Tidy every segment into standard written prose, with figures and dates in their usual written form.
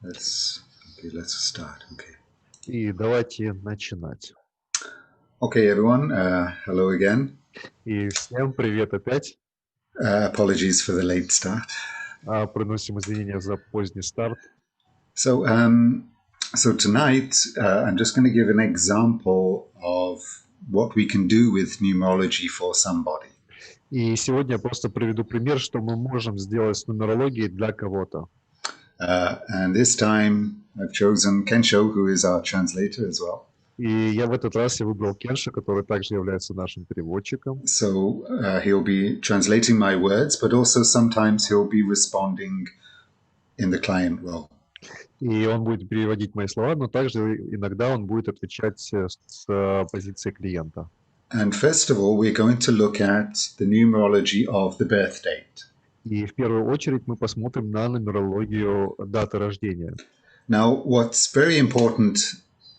Let's start. Okay. И давайте начинать. Okay, everyone. Hello again. И всем привет опять. Apologies for the late start. Приносим извинения за поздний старт. So tonight I'm just going to give an example of what we can do with numerology for somebody. И сегодня я просто приведу пример, что мы можем сделать с нумерологией для кого-то. And this time I've chosen Kensho, who is our translator as well. И я в этот раз выбрал Кенша, который также является нашим переводчиком. So he'll be translating my words, but also sometimes he'll be responding in the client role. И он будет переводить мои слова, но также иногда он будет отвечать с позиции клиента. And first of all, we're going to look at the numerology of the birth date. И в первую очередь мы посмотрим на нумерологию даты рождения. Now, what's very important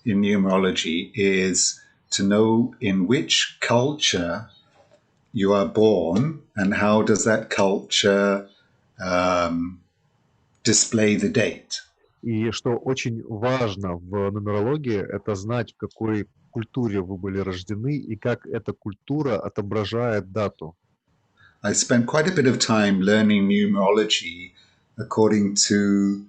in numerology is to know in which culture you are born and how does that culture display the date. И что очень важно в нумерологии, это знать, в какой культуре вы были рождены и как эта культура отображает дату. I spent quite a bit of time learning numerology according to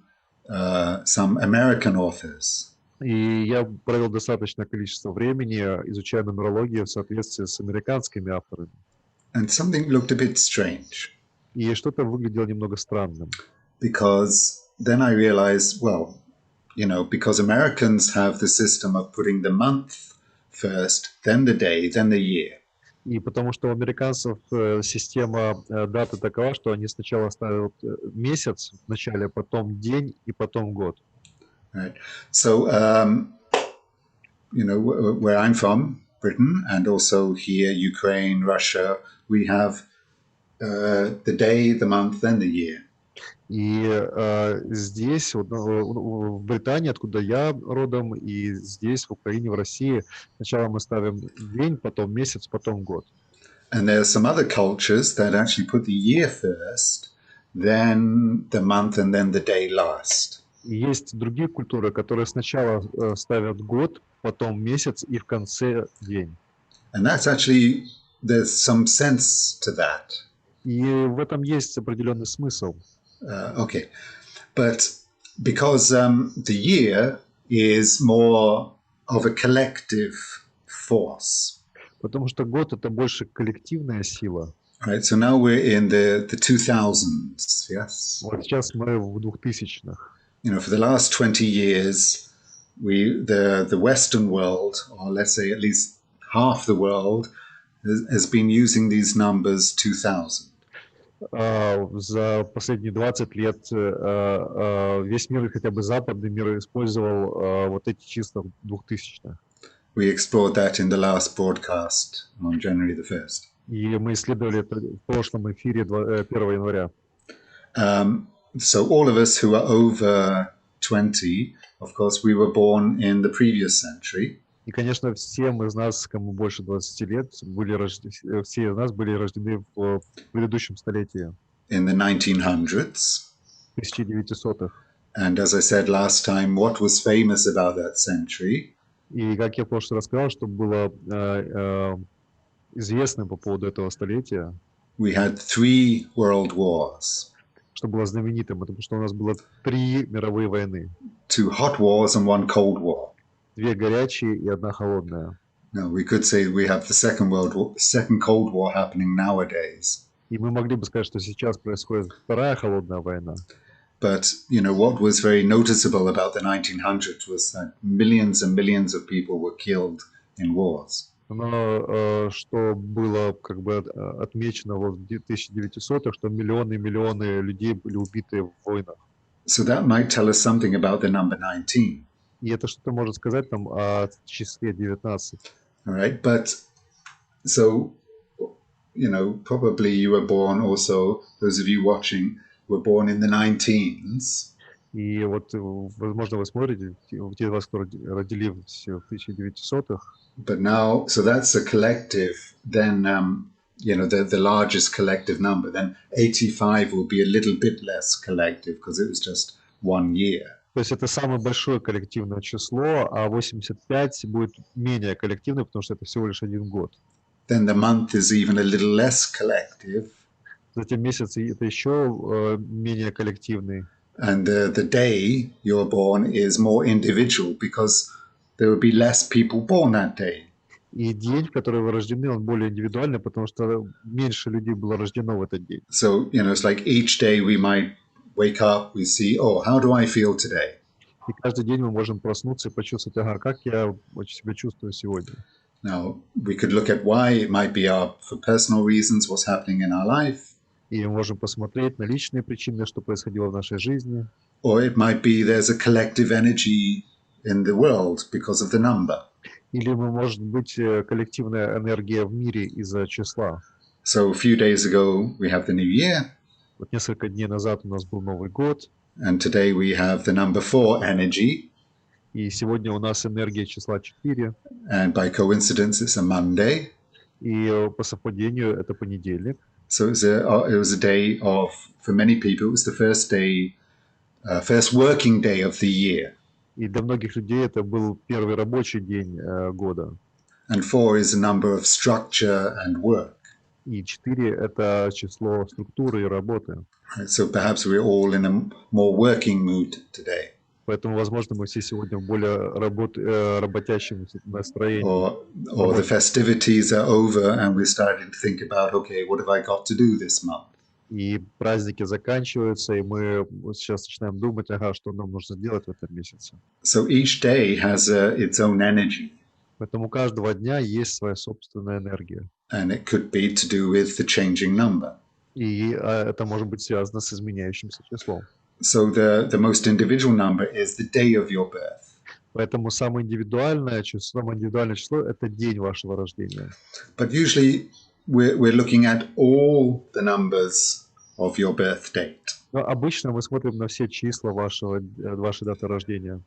some American authors. И я провел достаточное количество времени, изучая нумерологию в соответствии с американскими авторами. And something looked a bit strange. И что-то выглядело немного странным. Because then I realized, well, because Americans have the system of putting the month first, then the day, then the year. И потому что у американцев система даты такова, что они сначала ставят месяц в начале, потом день и потом год. Right. So, where I'm from, Britain, and also here, Ukraine, Russia, we have the day, the month, then the year. И здесь, в Британии, откуда я родом, и здесь, в Украине, в России, сначала мы ставим день, потом месяц, потом год. And there are some other cultures that actually put the year first, then the month, and then the day last. И есть другие культуры, которые сначала ставят год, потом месяц и в конце день. And that's actually, there's some sense to that. И в этом есть определенный смысл. Okay, but because the year is more of a collective force. Потому что год — это больше коллективная сила. Right, so now we're in the 2000s, yes? Вот сейчас мы в 2000-х. For the last 20 years, the Western world, or let's say at least half the world, has been using these numbers 2000. За последние 20 лет весь мир, хотя бы западный мир, использовал вот эти числа 2000-х. We explored that in the last broadcast on January the 1st. И мы исследовали это в прошлом эфире 1 января. So all of us who are over 20, of course, we were born in the previous century. И, конечно, всем из нас, кому больше 20 лет, все из нас были рождены в предыдущем столетии. In the 1900s. 1900-х. And as I said last time, what was famous about that century? И, как я в прошлый раз сказал, что было известно по поводу этого столетия. We had 3 world wars. Что было знаменитым, потому что у нас было 3 мировые войны. 2 hot wars and 1 cold war. 2 горячие и 1 холодная. No, we could say we have the second Cold War happening nowadays. И мы могли бы сказать, что сейчас происходит 2-я холодная война. But, what was very noticeable about the 1900s was that millions and millions of people were killed in wars. Но что было как бы отмечено в 1900-х, что миллионы и миллионы людей были убиты в войнах. So that might tell us something about the number 19. И это что-то может сказать нам о числе 19. All right, but so, probably you were born also, those of you watching, were born in the 19s. И вот, возможно, вы смотрите, те из вас, кто родились в 1900-х. But now, so that's a collective, then, the largest collective number. Then 85 will be a little bit less collective because it was just 1 year. То есть это самое большое коллективное число, а 85 будет менее коллективное, потому что это всего лишь один год. Then the month is even a little less collective, Затем месяц это еще менее коллективный. and the day you're born is more individual because there will be less people born that day. И день, в который вы рождены, он более индивидуальный, потому что меньше людей было рождено в этот день. So, it's like each day we might wake up, we see, oh, how do I feel today? И каждый день мы можем проснуться и почувствовать, ага, как я себя чувствую сегодня. Now, we could look at why. It might be for personal reasons, what's happening in our life. И мы можем посмотреть на личные причины, что происходило в нашей жизни. Or it might be there's a collective energy in the world because of the number. Или может быть коллективная энергия в мире из-за числа. So a few days ago, we have the new year. Вот несколько дней назад у нас был Новый год. And today we have the number 4 energy. И сегодня у нас энергия числа 4. And by coincidence, it's a Monday. И по совпадению это понедельник. So it was a day of, for many people, it was the first day, first working day of the year. И для многих людей это был первый рабочий день года. And 4 is a number of structure and work. И 4 это число структуры и работы. So perhaps we're all in a more working mood today. Поэтому, возможно, мы все сегодня в более работящем настроении. Or the festivities are over and we're starting to think about, okay, what have I got to do this month? И праздники заканчиваются, и мы сейчас начинаем думать, ага, что нам нужно сделать в этом месяце. So each day has its own energy. Поэтому у каждого дня есть своя собственная энергия. And it could be to do with the changing number. И это может быть связано с изменяющимся числом. So the most individual number is the day of your birth. Поэтому самое индивидуальное число – это день вашего рождения. But usually we're looking at all the numbers of your birth date. Но обычно мы смотрим на все числа вашей даты рождения.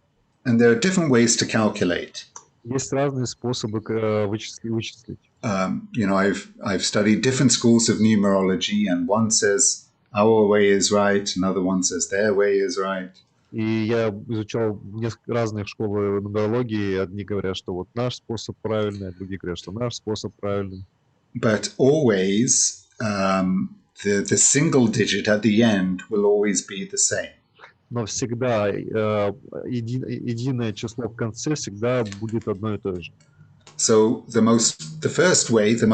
And there are different ways to calculate. Есть разные способы вычислить. I've studied different schools of numerology, and one says our way is right, another one says their way is right. И я изучал несколько разных школ нумерологии. Одни говорят, что вот наш способ правильный, а другие говорят, что наш способ правильный. But always, the single digit at the end will always be the same. Но всегда единое число в конце всегда будет одно и то же. So the first way, the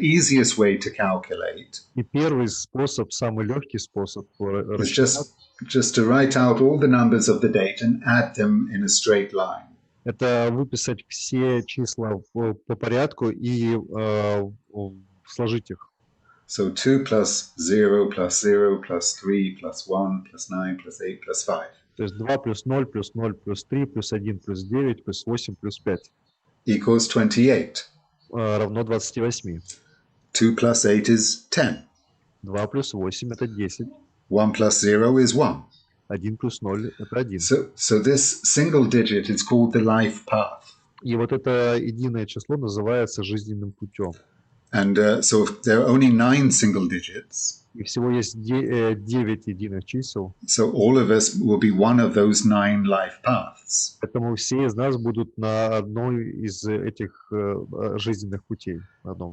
easiest way to calculate И первый способ, самый легкий способ is just to write out all the numbers of the date and add them in a straight line. Это выписать все числа по порядку и сложить их. So 2 plus 0 plus 0 plus 3 plus 1 plus 9 plus 8 plus 5. То есть 2 плюс 0 плюс 0 плюс 3 плюс 1 плюс 9 плюс 8 плюс 5. Equals 28. Равно 28. 2 plus 8 is 10. 2 плюс 8 это 10. 1 plus 0 is 1. 1 плюс 0 это 1. So this single digit is called the life path. И вот это единое число называется жизненным путем. And so if there are only 9 single digits, И всего есть 9 единых чисел. so all of us will be one of those 9 life paths. Поэтому все из нас будут на одной из этих жизненных путей.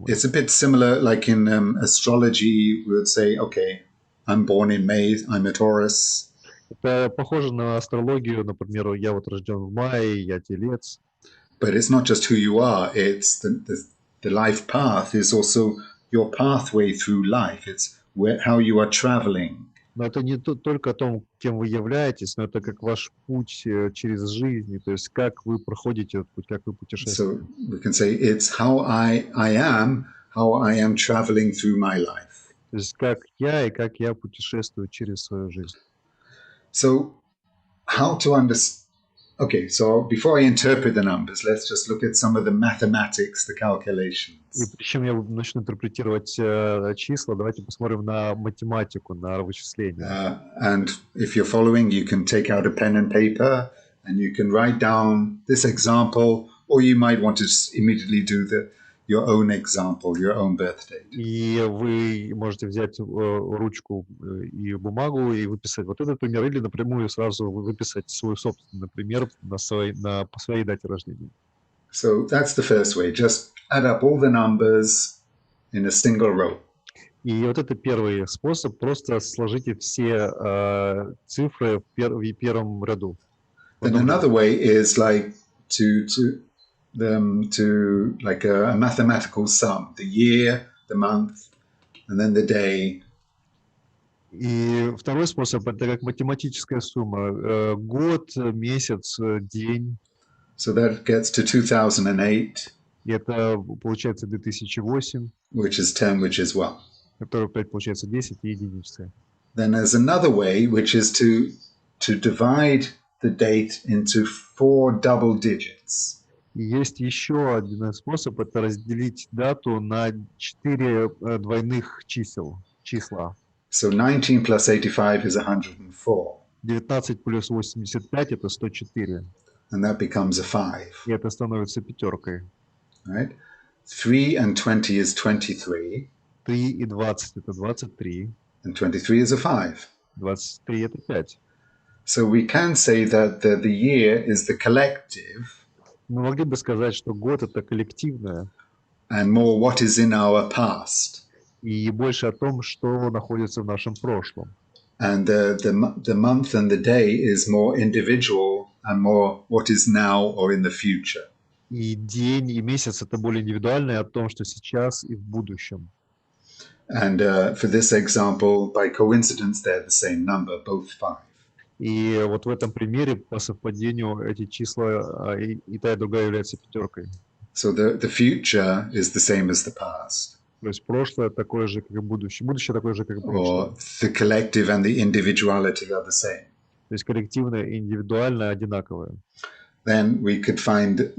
It's a bit similar, like in astrology, we would say, okay, I'm born in May, I'm a Taurus. Это похоже на астрологию, например, я вот рожден в мае, я телец. But it's not just who you are, it's the life path is also your pathway through life. It's how you are traveling. Но это не только о том, кем вы являетесь, но это как ваш путь через жизнь, то есть как вы проходите этот путь, как вы путешествуете. So we can say it's how I am traveling through my life. То есть как я путешествую через свою жизнь. So how to understand? Okay, so before I interpret the numbers, let's just look at some of the mathematics, the calculations. И прежде чем я начну интерпретировать числа, давайте посмотрим на математику, на вычисление. And if you're following, you can take out a pen and paper and you can write down this example, or you might want to just immediately do your own example, your own birth date. И вы можете взять ручку и бумагу и выписать вот этот пример, или напрямую сразу выписать свой собственный пример по своей дате рождения. So that's the first way. Just add up all the numbers in a single row. И вот это первый способ, просто сложите все цифры в первом ряду. Then another way is like to like a mathematical sum, the year, the month, and then the day. И второй способ — это как математическая сумма. Год, месяц, день. So that gets to 2008, И это получается 2008, which is 10, which is 1. который опять получается 10 и единицы. Then there's another way, which is to divide the date into 4 double digits. И есть еще один способ — это разделить дату на 4 двойных числа. So 19 plus 85 is 104. 19 плюс 85 — это 104. And that becomes a 5. И это становится пятеркой. Right? 3 and 20 is 23. 3 и 20 — это 23. And 23 is a 5. 23 — это 5. So we can say that the year is the collective. Мы могли бы сказать, что год — это коллективное. And more what is in our past. И больше о том, что находится в нашем прошлом. And the month and the day is more individual and more what is now or in the future. И день, и месяц — это более индивидуальное о том, что сейчас и в будущем. And for this example, by coincidence, they're the same number, both 5. И вот в этом примере по совпадению эти числа и та, и другая являются пятеркой. So the future is the same as the past. То есть прошлое такое же, как и будущее. Будущее такое же, как и прошлое. Or the collective and the individuality are the same. То есть коллективное и индивидуальное одинаковое. Then we could find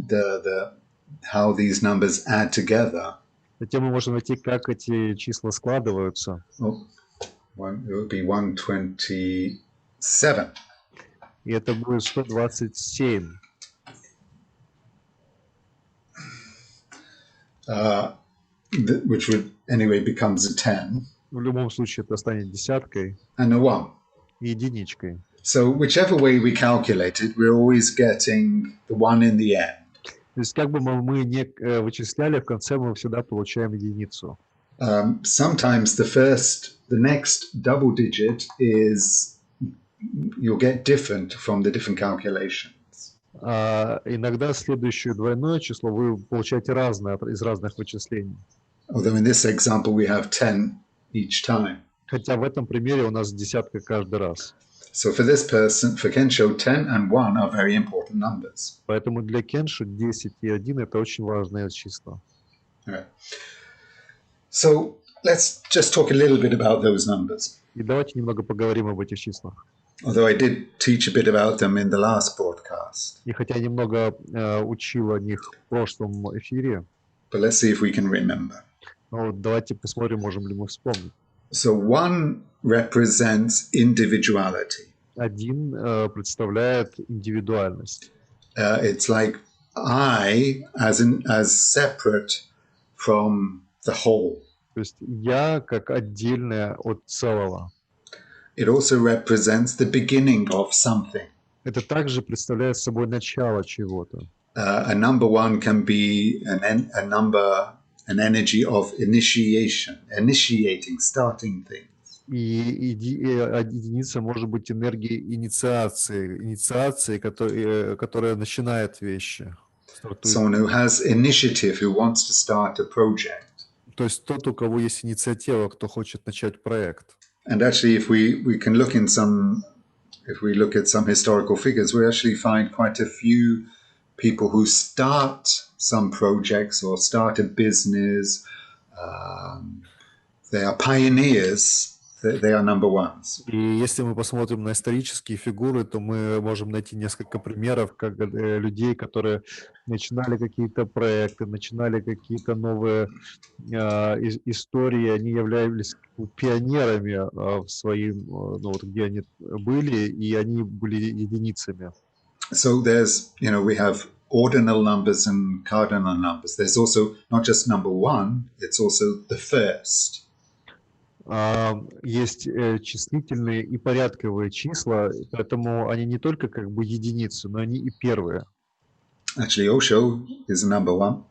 how these numbers add together. Затем мы можем найти, как эти числа складываются. It would be 127. И это будет 127. Which would anyway becomes a 10. В любом случае это станет десяткой and a 1. и единичкой. So whichever way we calculate it, we're always getting the 1 in the end. То есть как бы мы не вычисляли, в конце мы всегда получаем единицу. Sometimes the next double digit is, you'll get different from the different calculations. Иногда следующее двойное число вы получаете разное из разных вычислений. Although in this example we have 10 each time. Хотя в этом примере у нас десятка каждый раз. So for this person, for Kensho, 10 and 1 are very important numbers. Поэтому для Кенши 10 и 1 это очень важные числа. Right. So let's just talk a little bit about those numbers. И давайте немного поговорим об этих числах. Although I did teach a bit about them in the last broadcast. И хотя я немного учил о них в прошлом эфире, But let's see if we can remember. но давайте посмотрим, можем ли мы вспомнить. So 1 represents individuality. 1 представляет индивидуальность. It's like I as separate from the whole. То есть я как отдельное от целого. It also represents the beginning of something. Это также представляет собой начало чего-то. A number 1 can be an energy of initiating, starting things. И единица может быть энергией инициации, которая начинает вещи. Someone who has initiative, who wants to start a project. То есть тот, у кого есть инициатива, кто хочет начать проект. And actually, if we look at some historical figures, we actually find quite a few people who start some projects or start a business. They are pioneers. They are number ones. И если мы посмотрим на исторические фигуры, то мы можем найти несколько примеров как людей, которые начинали какие-то проекты, начинали какие-то новые истории, они являлись пионерами в своим, где они были, и они были единицами. So there's, we have ordinal numbers and cardinal numbers. There's also not just number one, it's also the first. Есть числительные и порядковые числа, поэтому они не только как бы единицы, но они и первые. Actually, Osho is number one.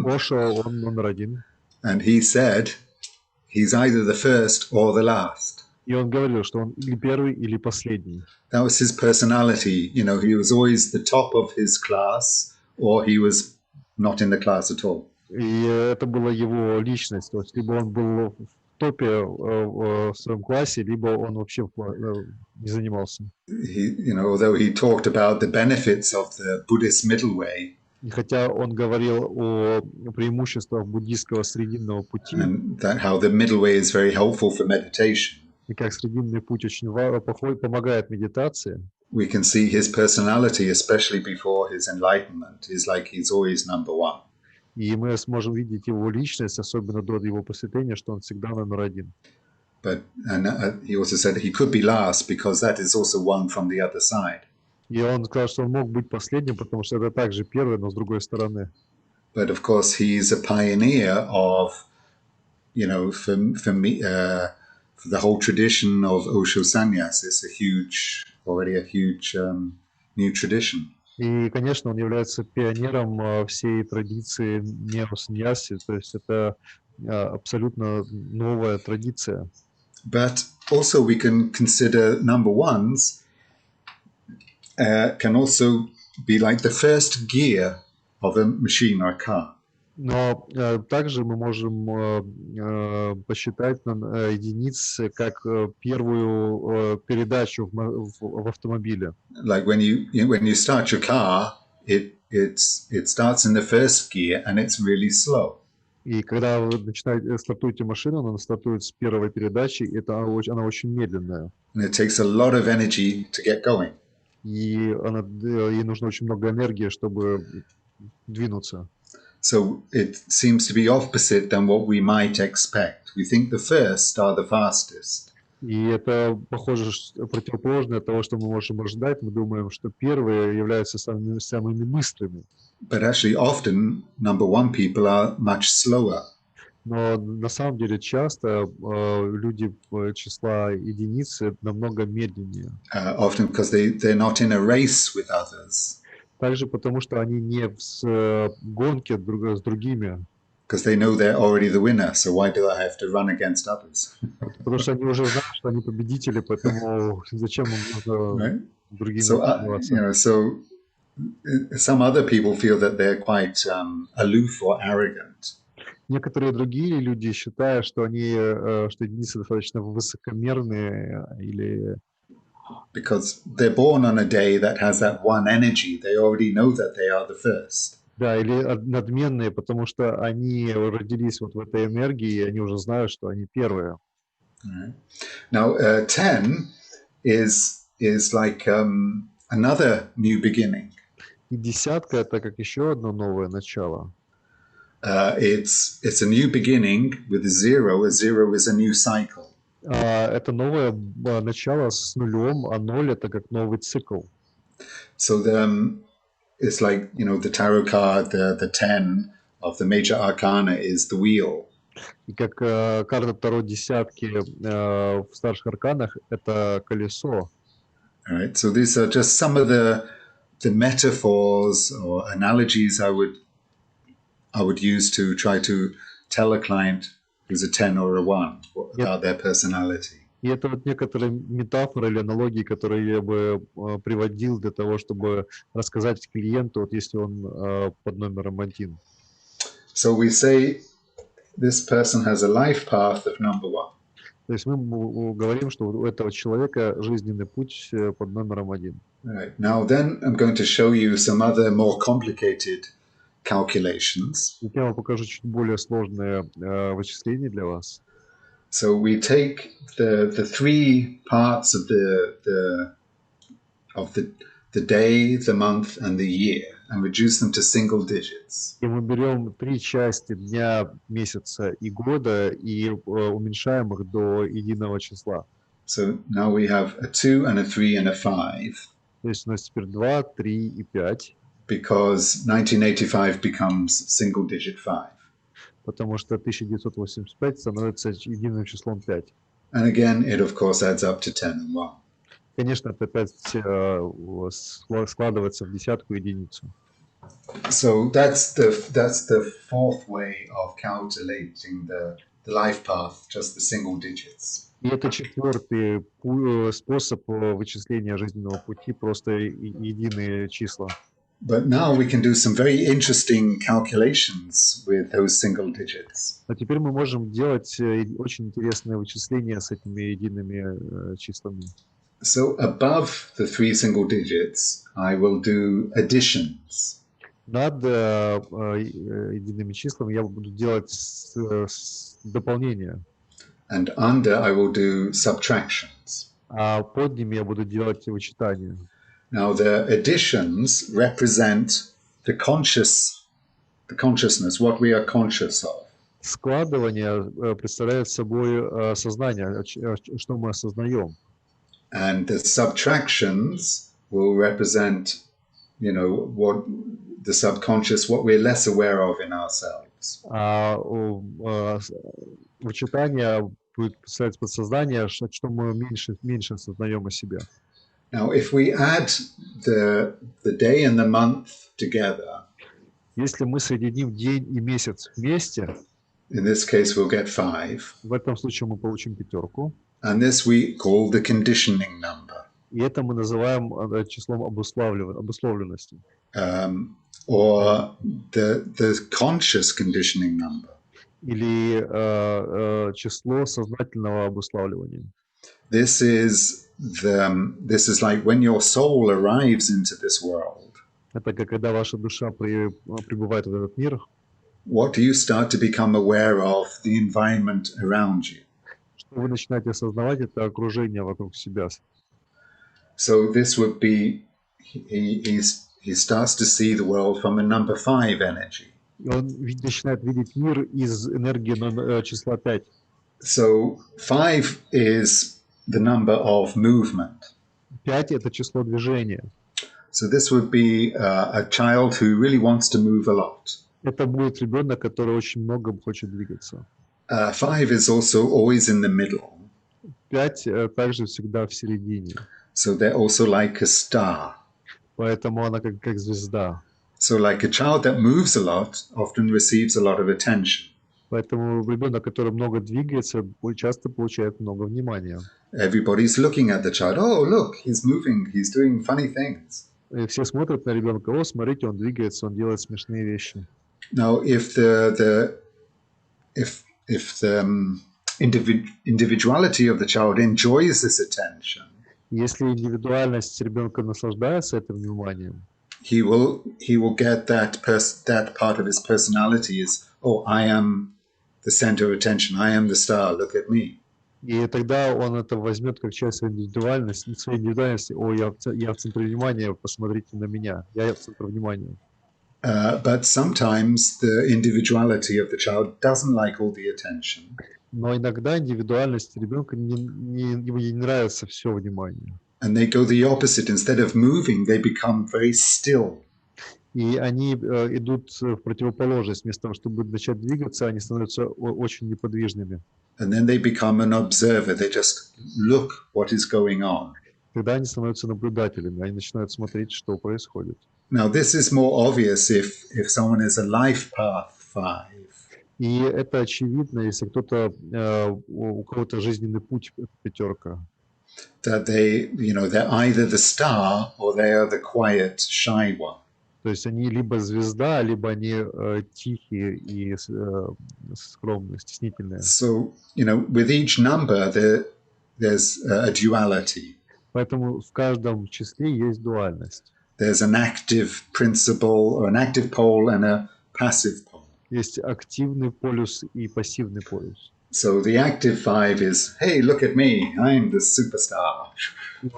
Ошо, он номер один. And he said he's either the first or the last. И он говорил, что он или первый, или последний. That was his personality. You know, he was always the top of his class, or he was not in the class at all. И это была его личность. То есть либо он был в топе в своем классе, либо он вообще не занимался. He, you know, although he talked about the benefits of the Buddhist middle way, И хотя он говорил о преимуществах буддийского срединного пути, and that how the middle way is very helpful for meditation, и как срединный путь очень помогает медитации, we can see his personality, especially before his enlightenment, is like he's always number one. и мы сможем видеть его личность, особенно до его просветления, что он всегда номер один. But and he also said he could be last because that is also one from the other side. И он сказал, что он мог быть последним, потому что это также первый, но с другой стороны. But of course, he's a pioneer of, you know, for me, for the whole tradition of Osho Sannyas. It's already a huge new tradition. И, конечно, он является пионером всей традиции неосаньяси, то есть это абсолютно новая традиция. But also we can consider number ones can also be like the first gear of a machine or a car. Но также мы можем посчитать единицы как первую передачу в автомобиле. Like when you start your car, it starts in the first gear and it's really slow. И когда вы стартуете машину, она стартует с первой передачи, она очень медленная. And it takes a lot of energy to get going. И ей нужно очень много энергии, чтобы двинуться. So it seems to be opposite than what we might expect. We think the first are the fastest. И это, похоже, противоположное того, что мы можем ожидать. Мы думаем, что первые являются самыми быстрыми. But actually often number one people are much slower. Но на самом деле часто люди числа единицы намного медленнее. Often because they're not in a race with others. Также потому, что они не в гонке с другими. Because they know they're already the winner, so why do I have to run against others? Потому что они уже знают, что они победители, поэтому зачем им нужно другими заниматься? So some other people feel that they're quite aloof or arrogant. Некоторые другие люди считают, что единицы достаточно высокомерные или because they're born on a day that has that one energy. They already know that they are the first. Да, или надменные, потому что они родились вот в этой энергии, и они уже знают, что они первые. Now, 10 is like another new beginning. И десятка — это как еще одно новое начало. It's a new beginning with a zero. A zero is a new cycle. Это новое начало с нулем, а ноль — это как новый цикл. So it's like, you know, the tarot card, the 10 of the major arcana is the wheel. И как карта Таро десятки в старших арканах — это колесо. All right. So these are just some of the metaphors or analogies I would use to try to tell a client who's a 10 or a 1 about their personality. И это вот некоторые метафоры или аналогии, которые я бы приводил для того, чтобы рассказать клиенту, вот если он под номером 1. So we say this person has a life path of number 1. То есть мы говорим, что у этого человека жизненный путь под номером 1. Right. Now then I'm going to show you some other more complicated calculations. Я вам покажу чуть более сложные вычисления для вас. So we take the three parts of the day, the month, and the year, and reduce them to single digits. И мы берем 3 части дня, месяца и года и уменьшаем их до единого числа. So now we have a 2 and a 3 and a 5. То есть у нас теперь 2, 3 и 5. because 1985 becomes single-digit 5. Потому что 1985 становится единым числом 5. And again, it of course adds up to 10 and 1. Конечно, это опять складывается в десятку единицу. So that's the fourth way of calculating the life path, just the single digits. И это четвертый способ вычисления жизненного пути, просто единые числа. But now we can do some very interesting calculations with those single digits. А теперь мы можем делать очень интересные вычисления с этими едиными числами. So above the 3 single digits, I will do additions. Над едиными числами я буду делать дополнения. And under, I will do subtractions. А под ними я буду делать вычитания. Now, the additions represent the consciousness, what we are conscious of. Складывание представляет собой сознание, что мы осознаем. And the subtractions will represent, what the subconscious, what we're less aware of in ourselves. Вычитание будет представлять подсознание, что мы меньше осознаем о себе. Now, if we add the day and the month together, если мы соединим день и месяц вместе, in this case we'll get 5. В этом случае мы получим пятерку. And this we call the conditioning number. И это мы называем числом обусловленности. Or the conscious conditioning number. Или число сознательного обуславливания. This is like when your soul arrives into this world. Это когда ваша душа прибывает в этот мир. What do you start to become aware of the environment around you? Что вы начинаете осознавать, это окружение вокруг себя. So this would be he starts to see the world from a number 5 energy. И он начинает видеть мир из энергии числа 5. So 5 is the number of movement. 5 это число движения. So this would be a child who really wants to move a lot. Это будет ребенок, который очень много хочет двигаться. 5 is also always in the middle. 5 также всегда в середине. So they're also like a star. Поэтому она как звезда. So like a child that moves a lot often receives a lot of attention. Поэтому ребенок, который много двигается, часто получает много внимания. Everybody's looking at the child. Oh, look, he's moving, he's doing funny things. И все смотрят на ребенка. О, смотрите, он двигается, он делает смешные вещи. Now, if the individuality of the child enjoys this attention, если индивидуальность ребенка наслаждается этим вниманием, he will get that part of his personality is, oh, I am the center of attention, I am the star, look at me. И тогда он это возьмет как часть своей индивидуальности. О, я в центре внимания, посмотрите на меня, я в центре внимания. But sometimes the individuality of the child doesn't like all the attention. Но иногда индивидуальность ребенка ему не нравится все внимание. And they go the opposite. Instead of moving, they become very still. И они идут в противоположность. Вместо того, чтобы начать двигаться, они становятся очень неподвижными. And then they become an observer. They just look what is going on. Тогда они становятся наблюдателями. Они начинают смотреть, что происходит. Now, this is more obvious if someone is a life path 5. И это очевидно, если кто-то, у кого-то жизненный путь пятерка. That they're either the star or they are the quiet, shy one. То есть они либо звезда, либо они тихие и скромные, стеснительные. So, with each number, there's a duality. Поэтому в каждом числе есть дуальность. There's an active principle or an active pole and a passive pole. Есть активный полюс и пассивный полюс. So the active 5 is, hey, look at me, I'm the superstar.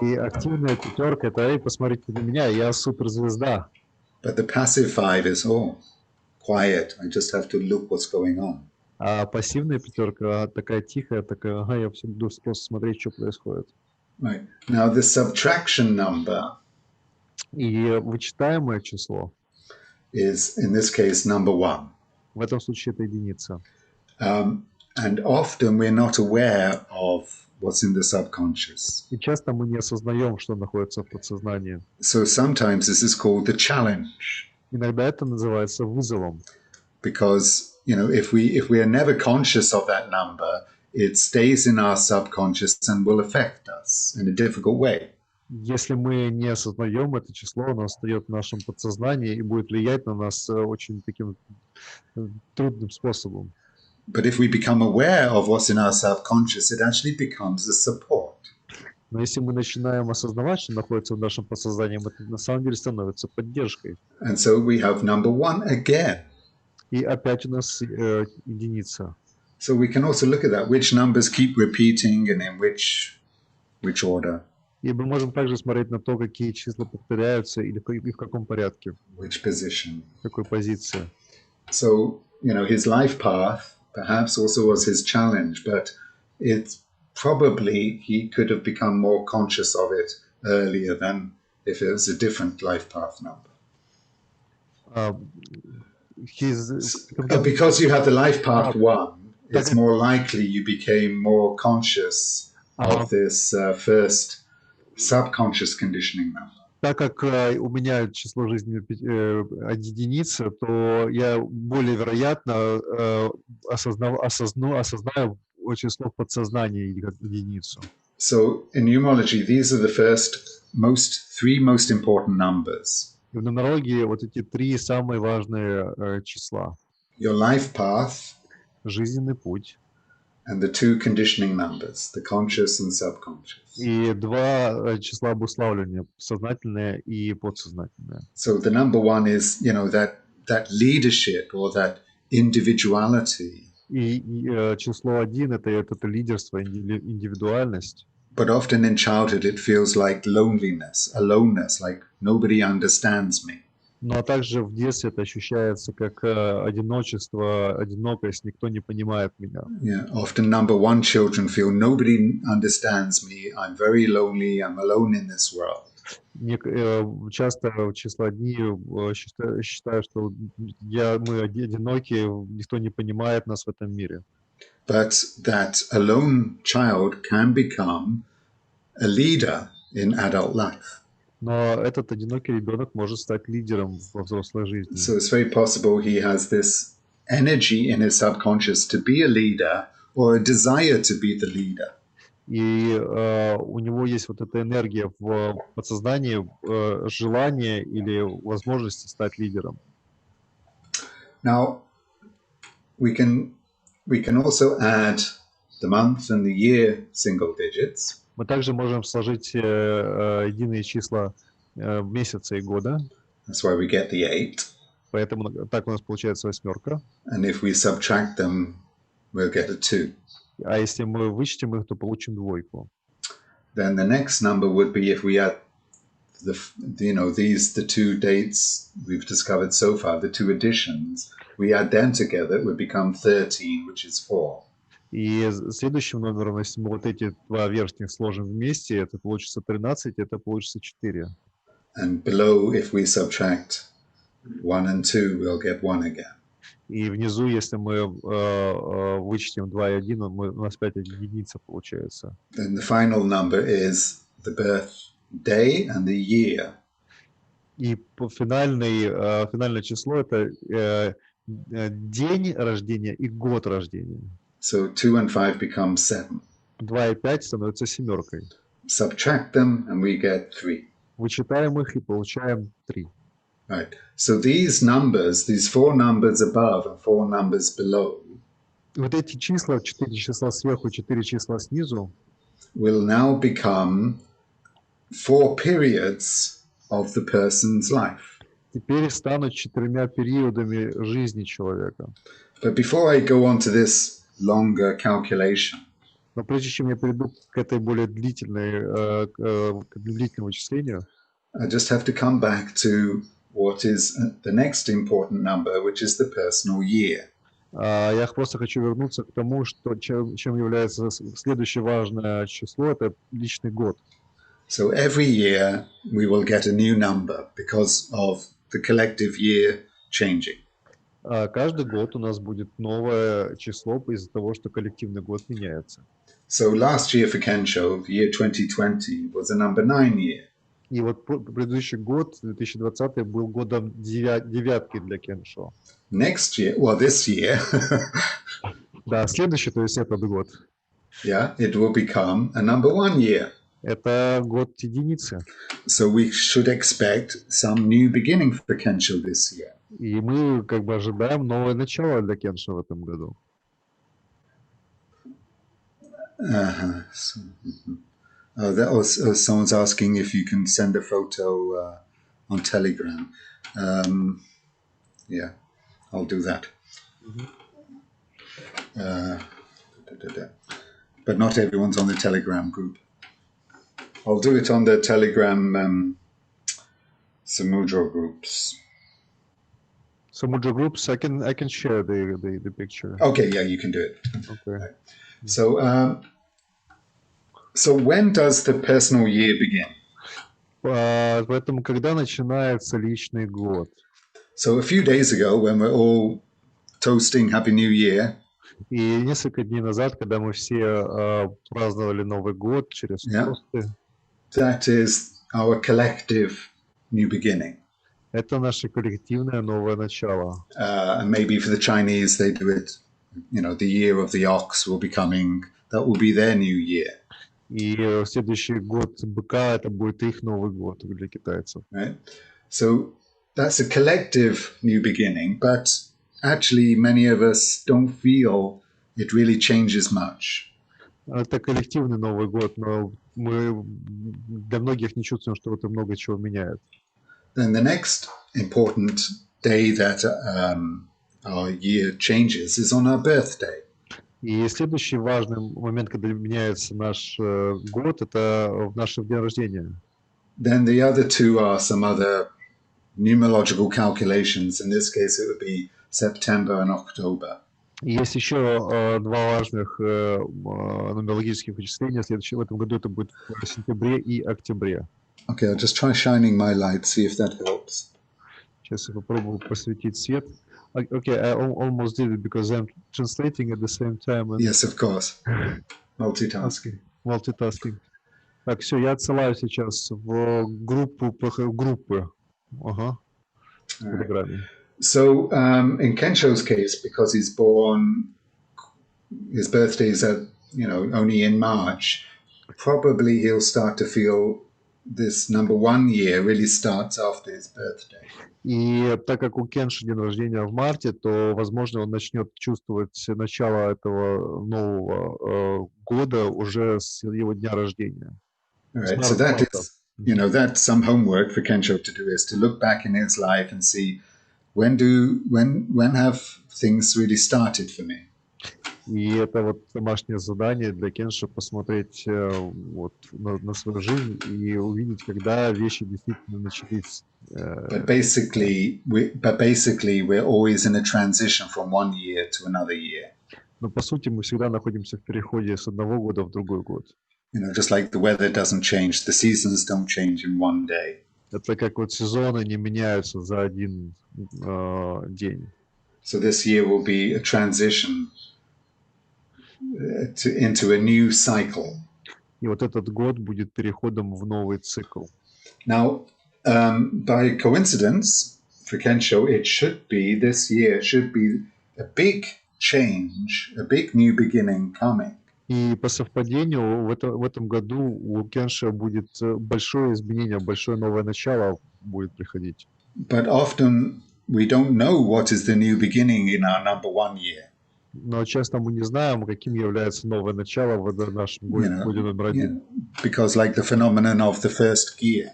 И активная пятерка — это, эй, посмотрите на меня, я суперзвезда. But the passive 5 is, oh, quiet, I just have to look what's going on. А пассивная пятерка такая тихая, такая, ага, я буду просто смотреть, что происходит. Right. Now the subtraction number. И вычитаемое число. is, in this case, number one. В этом случае это единица. And often we're not aware of what's in the subconscious. И часто мы не осознаем, что находится в подсознании. So sometimes this is called the challenge. Иногда это называется вызовом. Because, if we are never conscious of that number, it stays in our subconscious and will affect us in a difficult way. Если мы не осознаем это число, оно остается в нашем подсознании и будет влиять на нас очень таким трудным способом. But if we become aware of what's in our subconscious, it actually becomes a support. Но если мы начинаем осознавать, что находится в нашем подсознании, это на самом деле становится поддержкой. And so we have number one again. И опять у нас единица. So we can also look at that, which numbers keep repeating and in which order. И мы можем также смотреть на то, какие числа повторяются или в каком порядке, which position. в какой позиции. So, his life path perhaps also was his challenge, but it's probably he could have become more conscious of it earlier than if it was a different life path number. Because you have the life path one, it's more likely you became more conscious of this first subconscious conditioning number. Так как у меня число жизни единица, то я более вероятно осознаю число в подсознании как единицу. So in numerology, these are the three most important numbers. И в нумерологии вот эти три самые важные числа. Your life path. Жизненный путь. And the two conditioning numbers, the conscious and subconscious. И два числа обуславливания, сознательное и подсознательное. So the number one is, that leadership or that individuality. И число один это лидерство, индивидуальность. But often in childhood it feels like loneliness, aloneness, like nobody understands me. Но также в детстве это ощущается как одиночество, одинокость, никто не понимает меня. Yeah, often number one children feel nobody understands me, I'm very lonely, I'm alone in this world. Часто число одни считают, что мы одиноки, никто не понимает нас в этом мире. But that alone child can become a leader in adult life. Но этот одинокий ребенок может стать лидером во взрослой жизни. So it's very possible he has this energy in his subconscious to be a leader or a desire to be the leader. И у него есть вот эта энергия в подсознании, желание или возможность стать лидером. Now, we can also add the month and the year single digits. Мы также можем сложить единые числа месяца и года. That's why we get the 8. Поэтому так у нас получается восьмерка. And if we subtract them, we'll get a 2. А если мы вычтем их, то получим двойку. Then the next number would be if we add the two dates we've discovered so far, the two additions, we add them together, it would become 13, which is 4. И следующим номером, если мы вот эти два верхних сложим вместе, это получится 13, это получится 4. And below, if we subtract 1 and 2, we'll get 1 again. И внизу, если мы вычтем 2 и 1, у нас опять единица получается. Then the final number is the birthday and the year. И финальное число это день рождения и год рождения. So 2 and 5 become 7. 2 и 5 становятся семеркой. Subtract them and we get 3. Вычитаем их и получаем 3. Right. So these numbers, these 4 numbers above and 4 numbers below, Вот эти числа, 4 числа сверху, 4 числа снизу, will now become 4 periods of the person's life. теперь станут 4 периодами жизни человека. But before I go on to this longer calculation, Но прежде чем я перейду к этой более длительному вычислению, I just have to come back to what is the next important number, which is the personal year. я просто хочу вернуться к тому, что чем является следующее важное число, это личный год. So every year we will get a new number because of the collective year changing. Каждый год у нас будет новое число из-за того, что коллективный год меняется. So last year for Kensho, the year 2020, was a number 9 year. И вот предыдущий год, 2020, был годом девятки для Кеншо. Next year, well, this year, Да, следующий, то есть этот год. yeah, it will become a number 1 year. Это год единицы. So we should expect some new beginning for Kensho this year. И мы как бы ожидаем новое начало для Кеншо в этом году. That was someone's asking if you can send a photo on Telegram. Yeah, I'll do that. But not everyone's on the Telegram group. I'll do it on the Telegram Samudro groups. Samudro groups, I can share the picture. Okay, yeah, you can do it. Okay. Right. So when does the personal year begin? Поэтому когда начинается личный год? So a few days ago, when we're all toasting Happy New Year, и несколько дней назад, когда мы все праздновали Новый год через тосты, that is our collective new beginning. Это наше коллективное новое начало. And maybe for the Chinese, they do it, you know, the year of the ox will be coming. That will be their new year. И следующий год быка это будет их Новый год для китайцев. Right. So that's a collective new beginning, but actually many of us don't feel it really changes much. Это коллективный Новый год, но мы для многих не чувствуем, что это много чего меняет. Then the next important day that our year changes is on our birthday. И следующий важный момент, когда меняется наш год, это в наш день рождения. Then the other two are some other numerological calculations. In this case, it would be September and October. И есть еще два важных нумерологических вычисления. Следующее в этом году это будет в сентябре и октябре. Okay, I'll just try shining my light, see if that helps. Сейчас я попробую посветить свет. Okay, I almost did it because I'm translating at the same time. Yes, of course. Multitasking. Multitasking. Так, все, я отсылаю сейчас в группы. Ага. В Телеграме. So, in Kensho's case, because he's born, his birthday is at, you know, only in March, probably he'll start to feel this number 1 year really starts after his birthday. И так как у Кенши день рождения в марте, то, возможно, он начнет чувствовать начало этого нового года уже с его дня рождения. All right, so that is, you know, that's some homework for Kensho to do, is to look back in his life and see when have things really started for me. И это вот домашнее задание для Кенши посмотреть вот на свою жизнь и увидеть, когда вещи действительно начались. But basically, we're always in a transition from one year to another year. Но по сути мы всегда находимся в переходе с одного года в другой год. You know, just like the weather doesn't change, the seasons don't change in one day. Это как вот сезоны не меняются за один день. So this year will be a transition into a new cycle. И вот этот год будет переходом в новый цикл. Now, by coincidence, for Kensho, this year should be a big change, a big new beginning coming. И по совпадению в этом году у Кенши будет большое изменение, большое новое начало будет приходить. But often we don't know what is the new beginning in our number 1 year. Но часто мы не знаем, каким является новое начало в нашем годе номер 1. Because like the phenomenon of the first gear.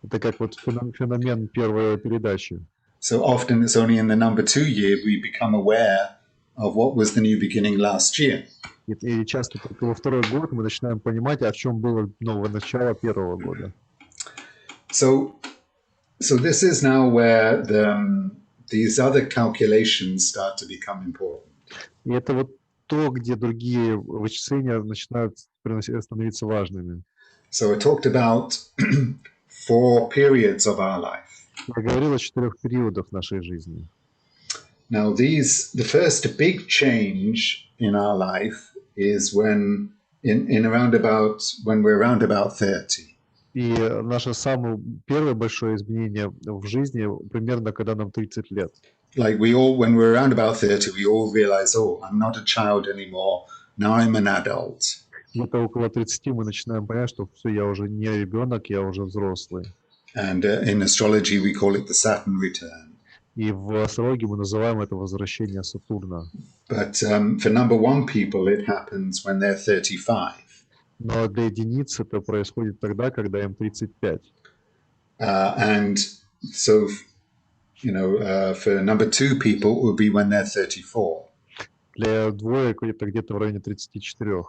Это как вот феномен первой передачи. So often it's only in the number 2 year we become aware of what was the new beginning last year. И часто только во второй год мы начинаем понимать, в чем было новое начало первого года. So this is now where these other calculations start to become important. И это вот то, где другие вычисления начинают становиться важными. So I talked about 4 periods of our life. Я говорил о 4 периодах нашей жизни. Now, the first big change in our life is when we're around about 30. И наше самое первое большое изменение в жизни примерно когда нам 30 лет. Like when we're around about 30, we all realize, oh, I'm not a child anymore. Now I'm an adult. Где-то около 30 мы начинаем понять, что все, я уже не ребенок, я уже взрослый. And in astrology, we call it the Saturn return. И в астрологии мы называем это возвращение Сатурна. But for number one people, it happens when they're 35. Но для единиц это происходит тогда, когда им 35. And so, for number two people, it will be when they're 34. Для двоек это где-то в районе 34.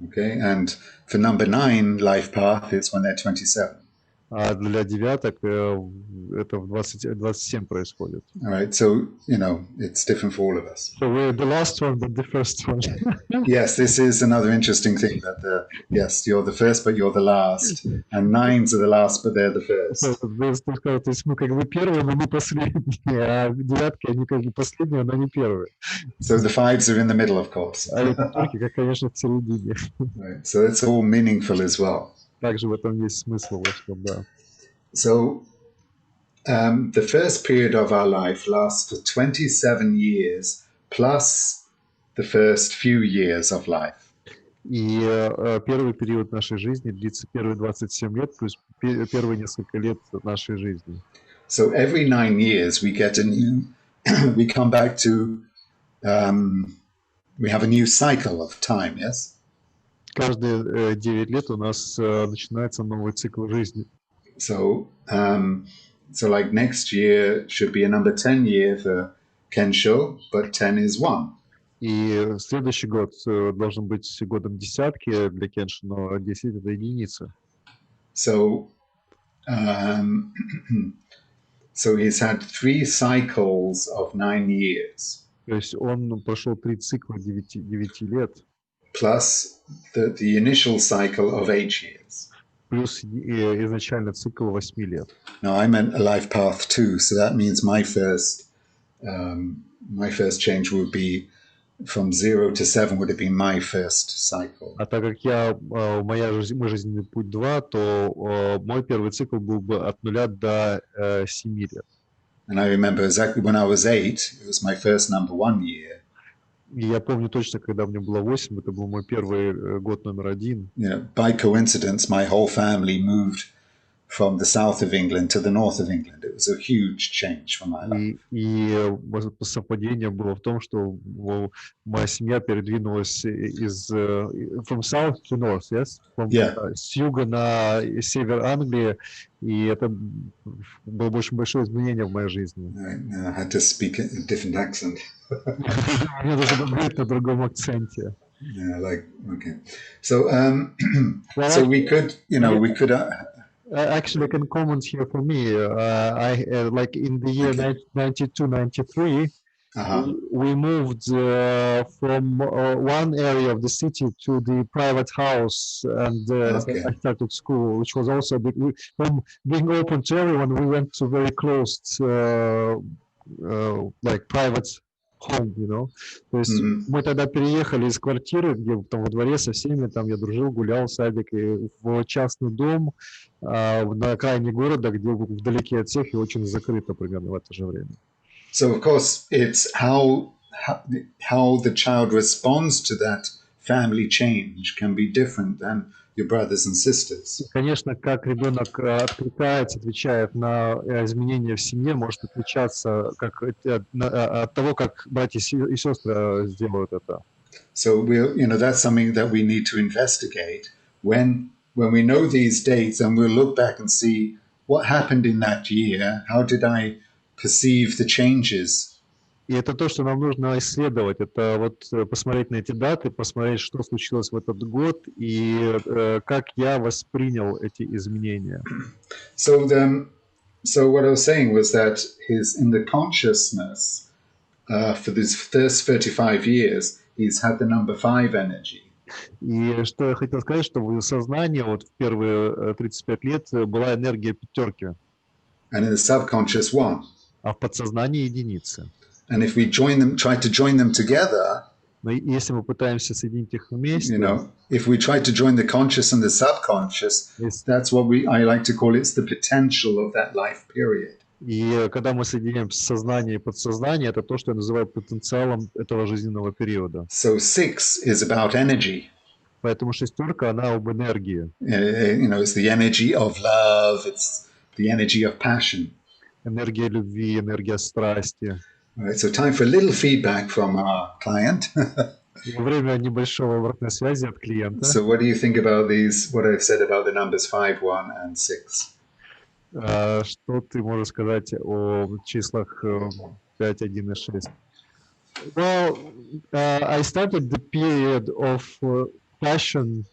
Okay, and for number 9, life path is when they're 27. А для девяток это в 27 происходит. All right, so, it's different for all of us. So we're the last one, but the first one. Yes, this is another interesting thing that, yes, you're the first, but you're the last. And 9s are the last, but they're the first. То есть мы как бы первые, но не последние, а девятки, они как бы последние, но не первые. So the 5s are in the middle, of course. А пятерки, как, конечно, в середине. Right, so it's all meaningful as well. Также в этом есть смысл, что да. So the first period of our life lasts for 27 years plus the first few years of life. И первый период нашей жизни длится первые 27 лет, плюс первые несколько лет нашей жизни. So every 9 years we get a new, we come back to, we have a new cycle of time, yes? Каждые 9 лет у нас начинается новый цикл жизни. So like next year should be a number 10 year for Kensho, but 10 is 1. И следующий год должен быть годом десятки для Кенши, но 10 это единица. So so he's had 3 cycles of 9 years. То есть он прошел 3 цикла 9 лет. Plus the initial cycle of 8 years. Плюс изначально цикл 8 лет. Now I'm in a life path too, so that means my first change would be from 0 to 7 would have been my first cycle. А так как мой жизненный путь 2, то мой первый цикл был бы от 0 до 7 лет. And I remember exactly when I was 8, it was my first number 1 year. И я помню точно, когда мне было 8, это был мой первый год номер 1. By coincidence, my whole family moved from the south of England to the north of England. It was a huge change for my life. И совпадение было в том, что моя семья передвинулась from south to north, yes? С юга на север Англии, и это было очень большое изменение в моей жизни. I had to speak a different accent. Мне даже говорить на другом акценте. Yeah, okay. So, so we could. Actually, I can comment here for me. I like in the year 92-93, we moved from one area of the city to the private house, and I started school, which was also from being open to everyone. We went to very closed, like private home, То есть мы тогда переехали из квартиры, где там во дворе со всеми, там я дружил, гулял в садик, и в частный дом на окраине города, где вдалеке от всех и очень закрыто примерно в это же время. So of course it's how the child responds to that family change can be different than your brothers and sisters. Конечно, как ребенок откликается, отвечает на изменения в семье, может отличаться от того, как братья и сестры сделают это. So that's something that we need to investigate when we know these dates, and we'll look back and see what happened in that year. How did I perceive the changes? И это то, что нам нужно исследовать. Это вот посмотреть на эти даты, посмотреть, что случилось в этот год и как я воспринял эти изменения. So what I was saying was that in the consciousness for these first 35 years, he's had the number 5 energy. И что я хотел сказать, что в сознании вот в первые 35 лет была энергия пятерки. And in the subconscious, 1. А в подсознании единицы. And if we try to join them together, но если мы пытаемся соединить их вместе, if we try to join the conscious and the subconscious, that's what I like to call it's the potential of that life period. И когда мы соединяем сознание и подсознание, это то, что я называю потенциалом этого жизненного периода. So 6 is about energy. Поэтому шестерка, она об энергии. It's the energy of love, it's the energy of passion. Энергия любви, энергия страсти. All right, so time for a little feedback from our client. Время небольшого обратной связи от клиента. So what do you think about these, what I've said about the numbers 5, 1 and 6? Что ты можешь сказать о числах 5, 1 и 6? Well, I started the period of passion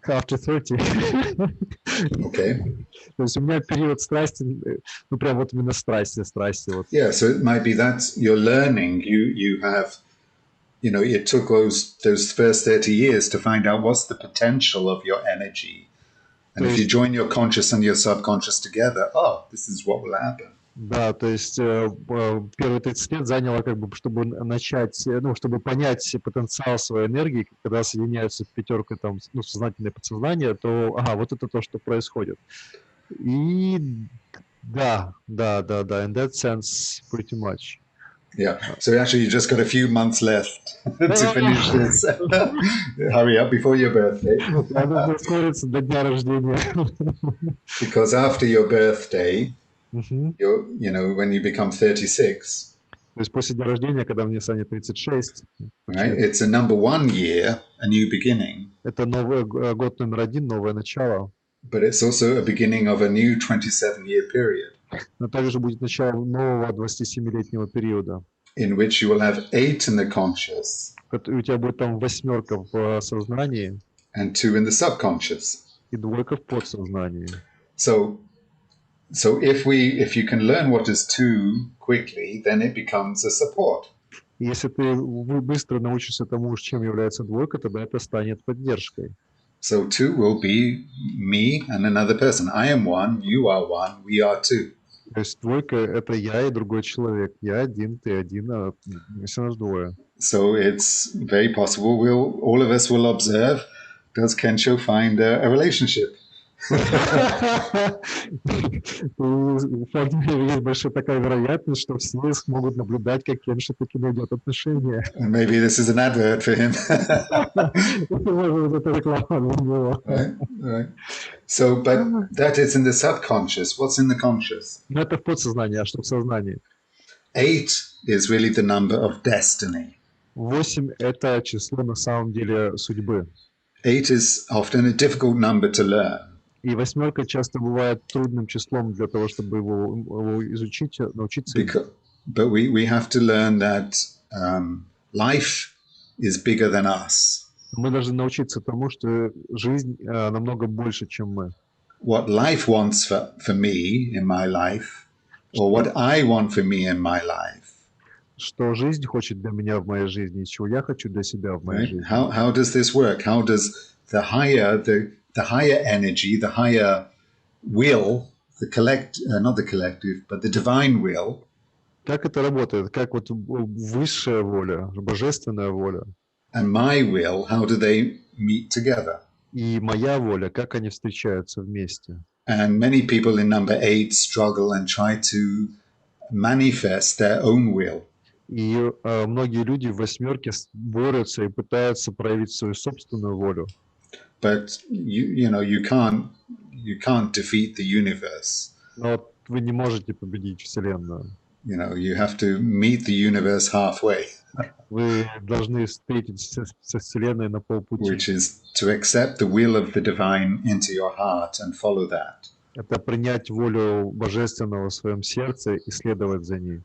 after 30. Okay. То есть у меня период страсти, ну прям вот именно страсти. Вот. Yeah, so it might be that you're learning, you have, it took those first 30 years to find out what's the potential of your energy. And if you join your conscious and your subconscious together, this is what will happen. Да, то есть первые 30 лет заняло, как бы, чтобы начать, чтобы понять потенциал своей энергии, когда соединяются пятерка, там, сознательное и подсознание, то, вот это то, что происходит. И да, in that sense, pretty much. Yeah, so actually you just got a few months left to finish this. Hurry up before your birthday. Because after your birthday, when you become 36, то есть после дня рождения, когда мне станет 36, right, it's a number 1 year, a new beginning. Это новый год номер 1, новое начало. But it's also a beginning of a new 27-year period. Но также будет начало нового 27-летнего периода. In which you will have 8 in the conscious. У тебя будет там 8 в сознании. And 2 in the subconscious. И 2 в подсознании. So if you can learn what is 2 quickly, then it becomes a support. Если ты быстро научишься тому, чем является 2, тогда это станет поддержкой. So 2 will be me and another person. I am 1, you are 1, we are 2. То есть 2 это я и другой человек. Я один, ты один, а все нас 2. So it's very possible all of us will observe, does Kensho find a relationship? Есть большая такая вероятность, что все смогут наблюдать, как Кеншо таки найдет отношения. Maybe this is an advert for him. Right. So, but that is in the subconscious. What's in the conscious? Это в подсознании, а что в сознании? 8 is really the number of destiny. 8 это число на самом деле судьбы. 8 is often a difficult number to learn. И 8 часто бывает трудным числом для того, чтобы его изучить, научиться. But we have to learn that life is bigger than us. Мы должны научиться тому, что жизнь намного больше, чем мы. What life wants for me in my life, or what I want for me in my life. Что жизнь хочет для меня в моей жизни, и чего я хочу для себя в моей жизни. How does this work? How does the higher energy, the higher will, not the collective, but the divine will. Как это работает? Как вот высшая воля, божественная воля. And my will, how do they meet together? И моя воля, как они встречаются вместе. And many people in number 8 struggle and try to manifest their own will. И многие люди в 8 борются и пытаются проявить свою собственную волю. But you can't defeat the universe. Но вы не можете победить Вселенную. You have to meet the universe halfway. Вы должны встретиться со Вселенной на полпути. Which is to accept the will of the divine into your heart and follow that. Это принять волю божественного в своем сердце и следовать за ней.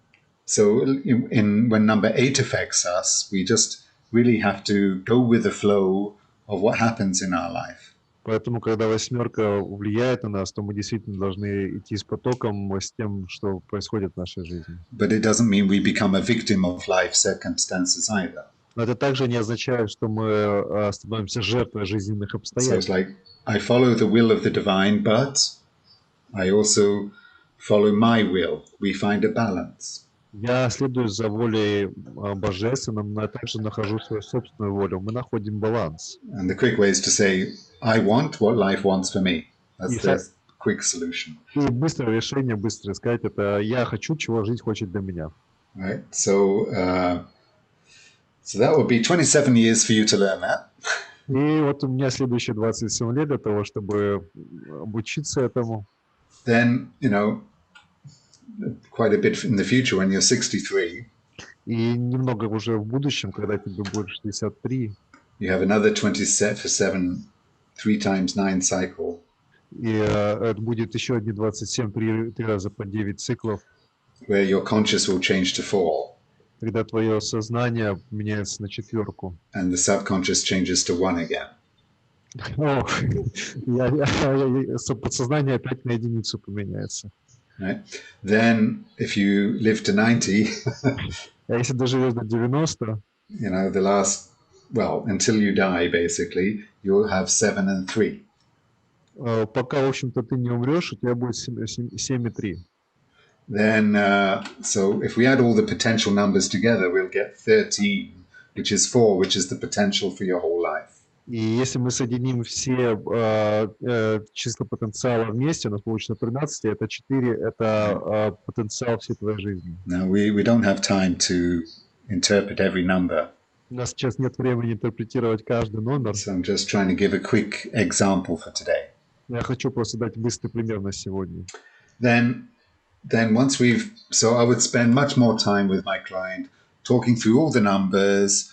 So when number 8 affects us, we just really have to go with the flow of what happens in our life. Поэтому, когда 8 влияет на нас, то мы действительно должны идти с потоком, с тем, что происходит в нашей жизни. But it doesn't mean we become a victim of life circumstances either. Но это также не означает, что мы становимся жертвой жизненных обстоятельств. So it's like, I follow the will of the divine, but I also follow my will, we find a balance. Я следую за волей божественным, но я также нахожу свою собственную волю. Мы находим баланс. And the quick way is to say, I want what life wants for me. That's И the quick solution. И быстрое решение, быстро сказать, это я хочу, чего жизнь хочет для меня. Right. So that would be 27 years for you to learn that. И вот у меня следующие 27 лет для того, чтобы обучиться этому. Then, quite a bit in the future when you're 63. И немного уже в будущем, когда тебе будет 63. You have another 27, 3 times 9 cycle. И это будет еще одни 27, 3 раза по 9 циклов. Where your conscious will change to 4. Когда твое сознание меняется на 4. And the subconscious changes to 1 again. Подсознание опять на единицу поменяется. Right. Then, if you live to 90, а если доживешь до 90, the last, until you die, basically, you'll have 7 and 3. Пока, в общем-то, ты не умрешь, у тебя будет 7 и 3. Then, so if we add all the potential numbers together, we'll get 13, which is 4, which is the potential for your whole life. И если мы соединим все числа потенциала вместе, у нас получится 13, это 4, это потенциал всей твоей жизни. Now, we don't have time to interpret every number. У нас сейчас нет времени интерпретировать каждый номер. So I'm just trying to give a quick example for today. Я хочу просто дать быстрый пример на сегодня. Then once so I would spend much more time with my client, talking through all the numbers,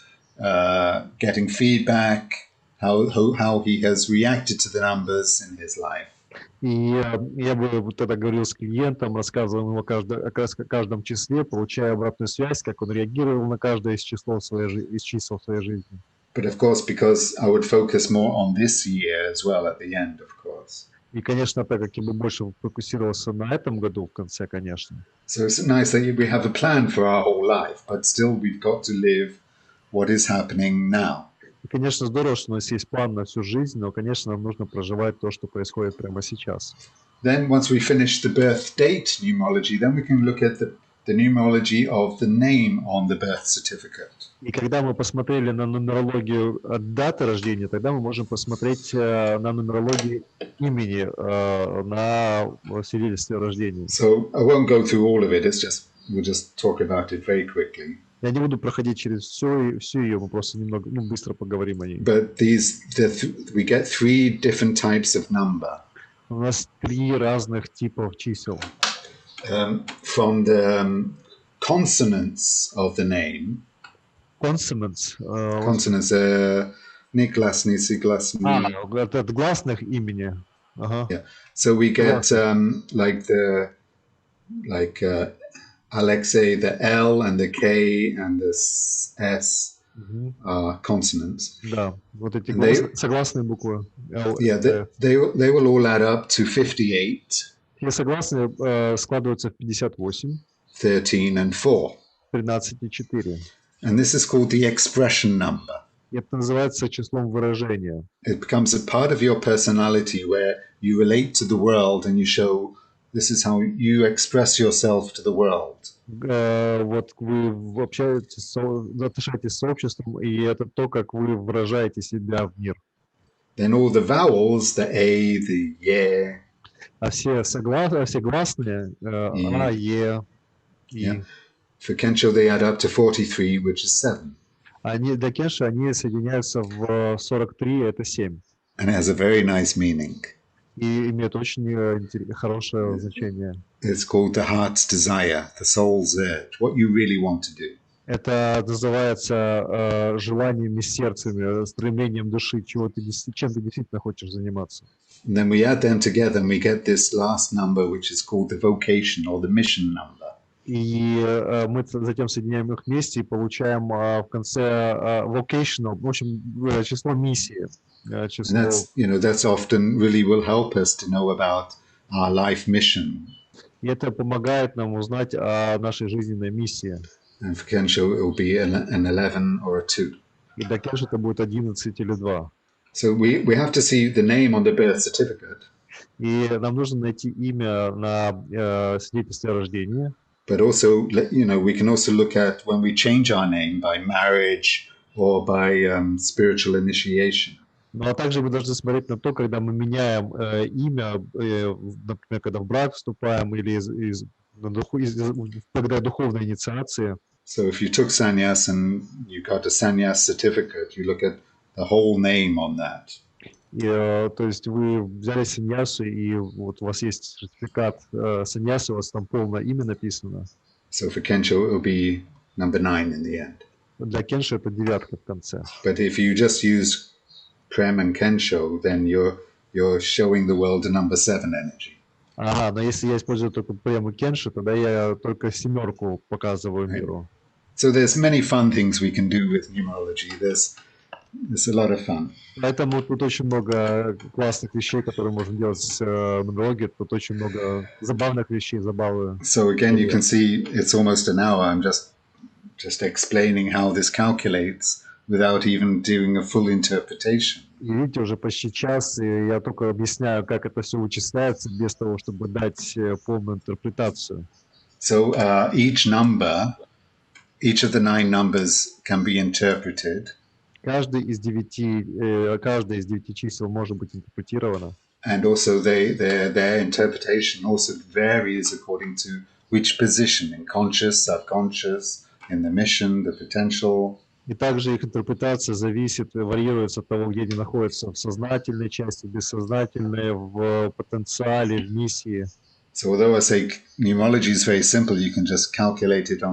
getting feedback, how he has reacted to the numbers in his life. И я бы тогда говорил с клиентом, рассказывал ему о каждом числе, получая обратную связь, как он реагировал на каждое из чисел в своей жизни. But of course, because I would focus more on this year as well at the end, of course. И, конечно, так как я бы больше фокусировался на этом году в конце, конечно. So it's nice that we have a plan for our whole life, but still we've got to live what is happening now. И, конечно, здорово, что у нас есть план на всю жизнь, но, конечно, нам нужно проживать то, что происходит прямо сейчас. Then once we finish the birth date numerology, then we can look at the numerology of the name on the birth certificate. И когда мы посмотрели на нумерологию даты рождения, тогда мы можем посмотреть на нумерологию имени на свидетельстве о рождении. So I won't go through all of it. We'll just talk about it very quickly. Я не буду проходить через всю ее, мы просто немного, быстро поговорим о ней. But we get 3 different types of number. У нас 3 разных типов чисел. From the consonants of the name. Consonants. Consonants. Негласные, согласные. От гласных имени. Yeah. So we get Alexei, the L and the K and the S are consonants. Да, вот эти согласные буквы. Yeah, they will all add up to 58. Все согласные складываются в 58. 13 and 4. 13 и 4. And this is called the expression number. Это называется числом выражения. It becomes a part of your personality where you relate to the world and you show this is how you express yourself to the world. Вот вы общаетесь, отношаетесь с обществом, и это то, как вы выражаете себя в мир. Then all the vowels, the A, the yeah. А все гласные, А, Е, И. For Kensho, they add up to 43, which is 7. Для Кенши они соединяются в 43, это 7. And it has a very nice meaning. И имеет очень хорошее значение. It's called the heart's desire, the soul's urge, what you really want to do. Это называется желаниями сердцем, стремлением души, чем ты действительно хочешь заниматься. And then we add them together and we get this last number, which is called the vocation or the mission number. И мы затем соединяем их вместе и получаем в конце vocational, в общем, число миссии. And that's often really will help us to know about our life mission. И это помогает нам узнать о нашей жизненной миссии. And for Kensho, it will be an 11 or a 2. И для Кенши это будет 11 или 2. So we have to see the name on the birth certificate. И нам нужно найти имя на свидетельстве о рождении. But also, we can also look at when we change our name by marriage or by spiritual initiation. Ну, а также мы должны смотреть на то, когда мы меняем имя, например, когда в брак вступаем или когда духовной инициации. So if you took sannyas and you got a sannyas certificate, you look at the whole name on that. То есть вы взяли саньясу, и вот у вас есть сертификат саньясы, у вас там полное имя написано. So for Kensho, it will be number 9 in the end. Для Кеншо это 9 в конце. But if you just use Prem and Kensho, then you're showing the world a number 7 energy. Ага, но если я использую только Прем и Кеншо, тогда я только 7 показываю миру. So there's many fun things we can do with numerology. There's a lot of fun. Поэтому тут очень много классных вещей, которые можно делать с нумерологией. Тут очень много забавных вещей, забавы. So again, you can see it's almost an hour. I'm just explaining how this calculates without even doing a full interpretation. И видите, уже почти час, и я только объясняю, как это все вычисляется, без того, чтобы дать полную интерпретацию. So each of the 9 numbers can be interpreted. Каждое из 9 чисел может быть интерпретировано. And also their interpretation also varies according to which position, in conscious, subconscious, in the mission, the potential. И также их интерпретация варьируется от того, где они находятся, в сознательной части, бессознательной, в потенциале, в миссии. So although I say numerology is very simple, you can just calculate it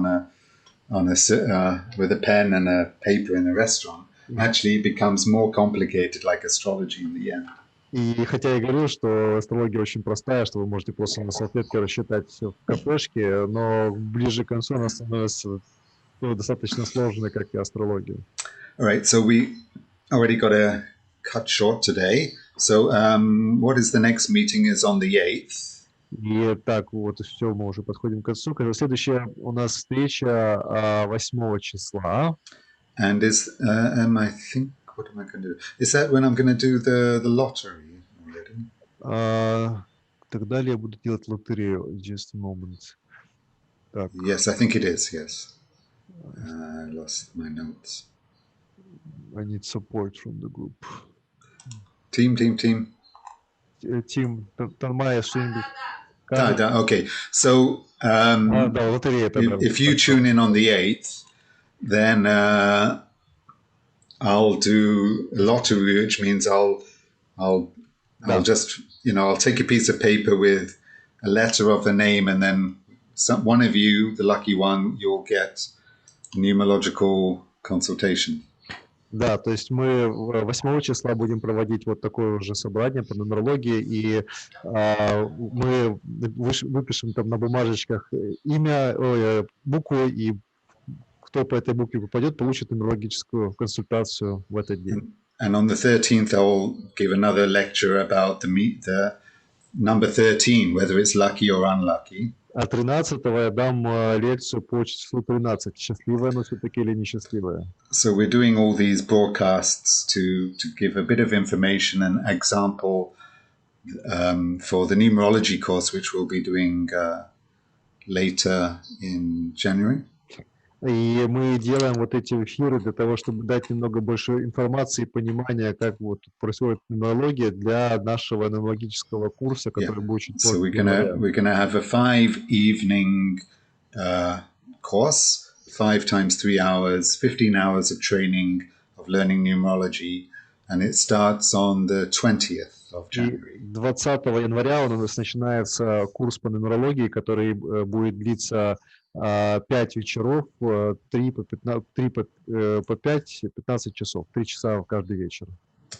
with a pen and a paper in a restaurant. Actually, it becomes more complicated, like astrology in the end. И хотя я говорю, что астрология очень простая, что вы можете просто на салфетке рассчитать все в кафешке, но ближе к концу она становится достаточно сложной, как и астрология. All right, so we already got to cut short today. So what is the next meeting is on the 8th. И так, вот и все, мы уже подходим к концу. Следующая у нас встреча 8 числа. And I think, what am I going to do? Is that when I'm going to do the lottery already? Тогда я буду делать лотерею. Just a moment. Так. Yes, I think it is, yes. I lost my notes. I need support from the group. Team. Танмая, что-нибудь. Okay, so if you tune in on the 8th, then I'll do a lottery, which means I'll just, I'll take a piece of paper with a letter of the name, and then one of you, the lucky one, you'll get numerological consultation. Да, то есть мы 8 числа будем проводить вот такое уже собрание по нумерологии, и мы выпишем там на бумажечках имя, букву, и кто по этой букве попадет, получит нумерологическую консультацию в этот день. And on the 13th, I'll give another lecture about the number 13, whether it's lucky or unlucky. А 13-го я дам лекцию по числу 13, счастливое оно все-таки или несчастливое. So we're doing all these broadcasts to give a bit of information and example for the numerology course, which we'll be doing later in January. И мы делаем вот эти эфиры для того, чтобы дать немного больше информации и понимания, как вот происходит нумерология для нашего нумерологического курса, который будет чуть позже. So we're gonna have a 5-evening course, 5 times 3 hours, 15 hours of training of learning numerology, and it starts on the 20th of January. 20 января у нас начинается курс по нумерологии, который будет длиться 5 вечеров, 3 по 5, 15 часов, 3 часа каждый вечер.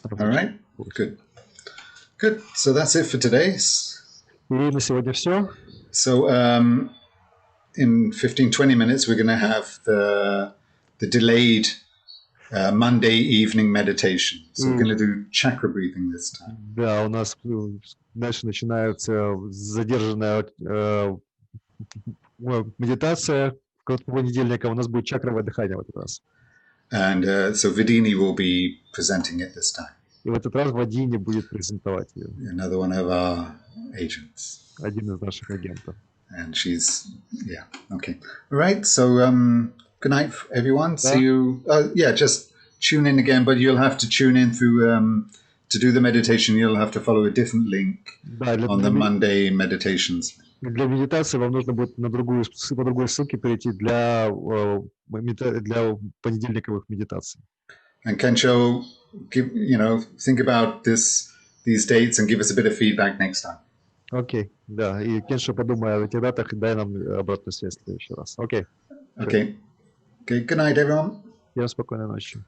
All right, good. So that's it for today. И на сегодня все. So in 15-20 minutes we're going to have the delayed Monday evening meditation. So we're going to do chakra breathing this time. Да, у нас дальше начинается задержанная медитация в понедельника, у нас будет чакровое дыхание в этот раз. And so Vidini will be presenting it this time. И в этот раз Вадине будет презентовать ее. Another one of our agents. Один из наших агентов. And she's, yeah, okay. All right, so good night, everyone. See you. Just tune in again, but you'll have to tune in through, to do the meditation, you'll have to follow a different link on the Monday meditations. Для медитации вам нужно будет по другой ссылке перейти для понедельниковых медитаций. And Kensho, think about these dates and give us a bit of feedback next time. Окей, да. И Кеншо, подумай об этих датах и дай нам обратную связь в следующий раз. Окей. Okay. Good night, everyone. Всем спокойной ночи.